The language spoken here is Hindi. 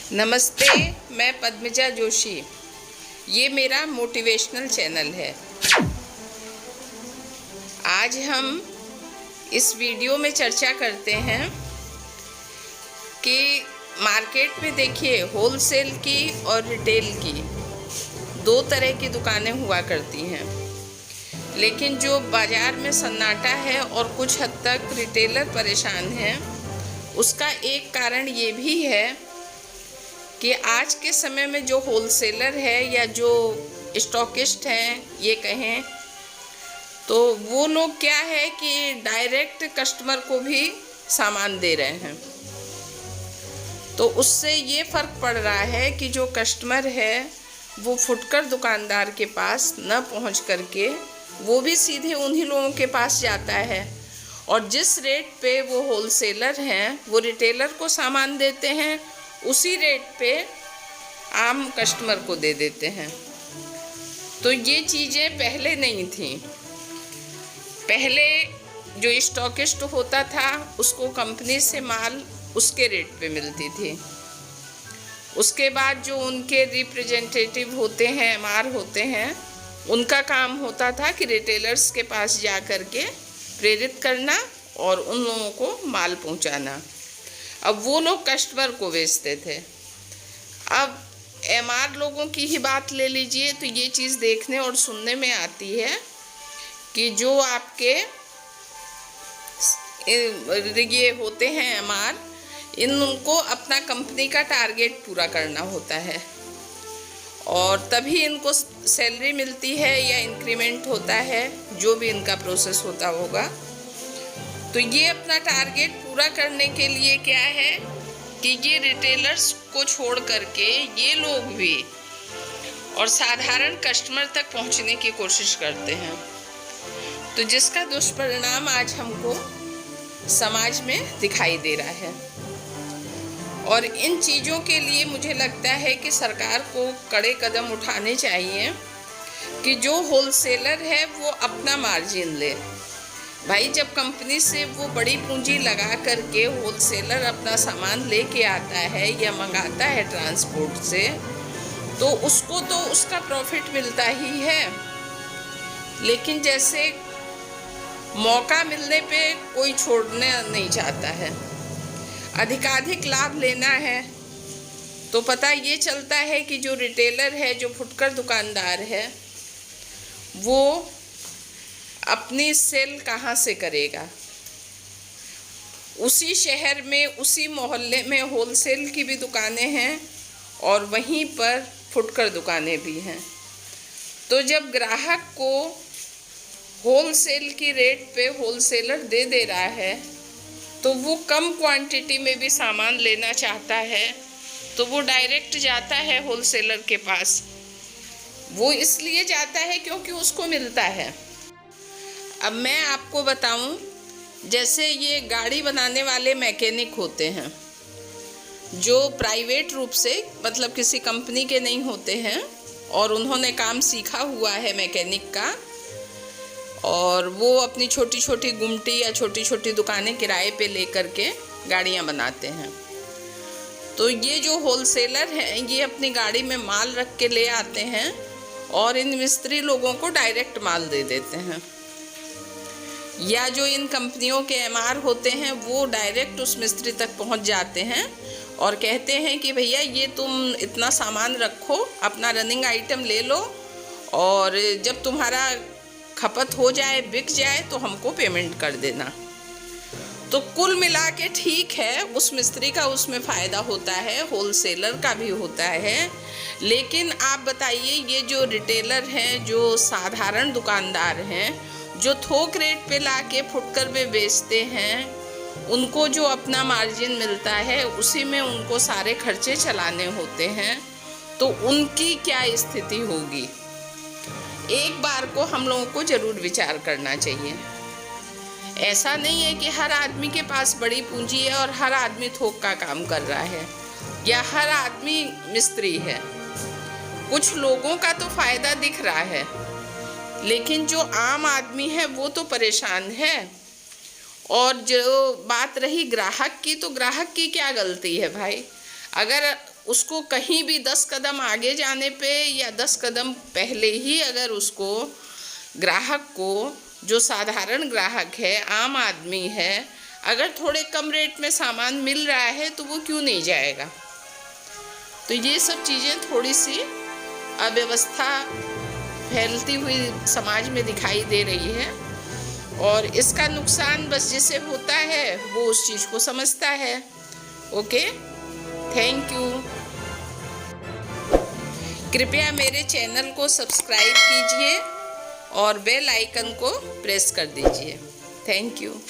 नमस्ते, मैं पद्मजा जोशी। ये मेरा मोटिवेशनल चैनल है। आज हम इस वीडियो में चर्चा करते हैं कि मार्केट में देखिए होलसेल की और रिटेल की दो तरह की दुकानें हुआ करती हैं, लेकिन जो बाज़ार में सन्नाटा है और कुछ हद तक रिटेलर परेशान हैं, उसका एक कारण ये भी है कि आज के समय में जो होलसेलर है या जो स्टॉकिस्ट हैं ये कहें, तो वो लोग क्या है कि डायरेक्ट कस्टमर को भी सामान दे रहे हैं। तो उससे ये फ़र्क पड़ रहा है कि जो कस्टमर है वो फुटकर दुकानदार के पास न पहुंच करके वो भी सीधे उन्हीं लोगों के पास जाता है, और जिस रेट पे वो होलसेलर हैं वो रिटेलर को सामान देते हैं, उसी रेट पे आम कस्टमर को दे देते हैं। तो ये चीज़ें पहले नहीं थी। पहले जो स्टॉकिस्ट होता था उसको कंपनी से माल उसके रेट पे मिलती थी। उसके बाद जो उनके रिप्रेजेंटेटिव होते हैं, एमआर होते हैं, उनका काम होता था कि रिटेलर्स के पास जा कर के प्रेरित करना और उन लोगों को माल पहुंचाना। अब वो लोग कस्टमर को बेचते थे। अब एमआर लोगों की ही बात ले लीजिए तो ये चीज़ देखने और सुनने में आती है कि जो आपके ये होते हैं एमआर, इनको अपना कंपनी का टारगेट पूरा करना होता है और तभी इनको सैलरी मिलती है या इंक्रीमेंट होता है, जो भी इनका प्रोसेस होता होगा। तो ये अपना टारगेट पूरा करने के लिए क्या है कि ये रिटेलर्स को छोड़ करके ये लोग भी और साधारण कस्टमर तक पहुंचने की कोशिश करते हैं, तो जिसका दुष्परिणाम आज हमको समाज में दिखाई दे रहा है। और इन चीज़ों के लिए मुझे लगता है कि सरकार को कड़े कदम उठाने चाहिए कि जो होलसेलर है वो अपना मार्जिन ले। भाई, जब कंपनी से वो बड़ी पूंजी लगा करके होलसेलर अपना सामान लेके आता है या मंगाता है ट्रांसपोर्ट से, तो उसको तो उसका प्रॉफिट मिलता ही है। लेकिन जैसे मौका मिलने पे कोई छोड़ना नहीं चाहता है, अधिकाधिक लाभ लेना है, तो पता ये चलता है कि जो रिटेलर है, जो फुटकर दुकानदार है, वो अपनी सेल कहाँ से करेगा। उसी शहर में, उसी मोहल्ले में होलसेल की भी दुकानें हैं और वहीं पर फुटकर दुकानें भी हैं। तो जब ग्राहक को होलसेल की रेट पे होलसेलर दे रहा है, तो वो कम क्वांटिटी में भी सामान लेना चाहता है, तो वो डायरेक्ट जाता है होलसेलर के पास। वो इसलिए जाता है क्योंकि उसको मिलता है। अब मैं आपको बताऊं, जैसे ये गाड़ी बनाने वाले मैकेनिक होते हैं, जो प्राइवेट रूप से, मतलब किसी कंपनी के नहीं होते हैं, और उन्होंने काम सीखा हुआ है मैकेनिक का, और वो अपनी छोटी छोटी गुमटी या छोटी छोटी दुकानें किराए पे लेकर के गाड़ियां बनाते हैं। तो ये जो होलसेलर हैं, ये अपनी गाड़ी में माल रख के ले आते हैं और इन मिस्त्री लोगों को डायरेक्ट माल दे देते हैं। या जो इन कंपनियों के एमआर होते हैं वो डायरेक्ट उस मिस्त्री तक पहुंच जाते हैं और कहते हैं कि भैया ये तुम इतना सामान रखो, अपना रनिंग आइटम ले लो, और जब तुम्हारा खपत हो जाए, बिक जाए, तो हमको पेमेंट कर देना। तो कुल मिला के ठीक है, उस मिस्त्री का उसमें फ़ायदा होता है, होलसेलर का भी होता है। लेकिन आप बताइए, ये जो रिटेलर हैं, जो साधारण दुकानदार हैं, जो थोक रेट पे लाके फुटकर में बेचते हैं, उनको जो अपना मार्जिन मिलता है उसी में उनको सारे खर्चे चलाने होते हैं, तो उनकी क्या स्थिति होगी, एक बार को हम लोगों को ज़रूर विचार करना चाहिए। ऐसा नहीं है कि हर आदमी के पास बड़ी पूंजी है और हर आदमी थोक का काम कर रहा है या हर आदमी मिस्त्री है। कुछ लोगों का तो फ़ायदा दिख रहा है, लेकिन जो आम आदमी है वो तो परेशान है। और जो बात रही ग्राहक की, तो ग्राहक की क्या गलती है भाई? अगर उसको कहीं भी 10 कदम आगे जाने पे या 10 कदम पहले ही अगर उसको ग्राहक को, जो साधारण ग्राहक है, आम आदमी है, अगर थोड़े कम रेट में सामान मिल रहा है तो वो क्यों नहीं जाएगा। तो ये सब चीज़ें थोड़ी सी अव्यवस्था फैलती हुई समाज में दिखाई दे रही है, और इसका नुकसान बस जिसे होता है वो उस चीज़ को समझता है। Okay, thank you. कृपया मेरे चैनल को सब्सक्राइब कीजिए और बेल आइकन को प्रेस कर दीजिए। Thank you.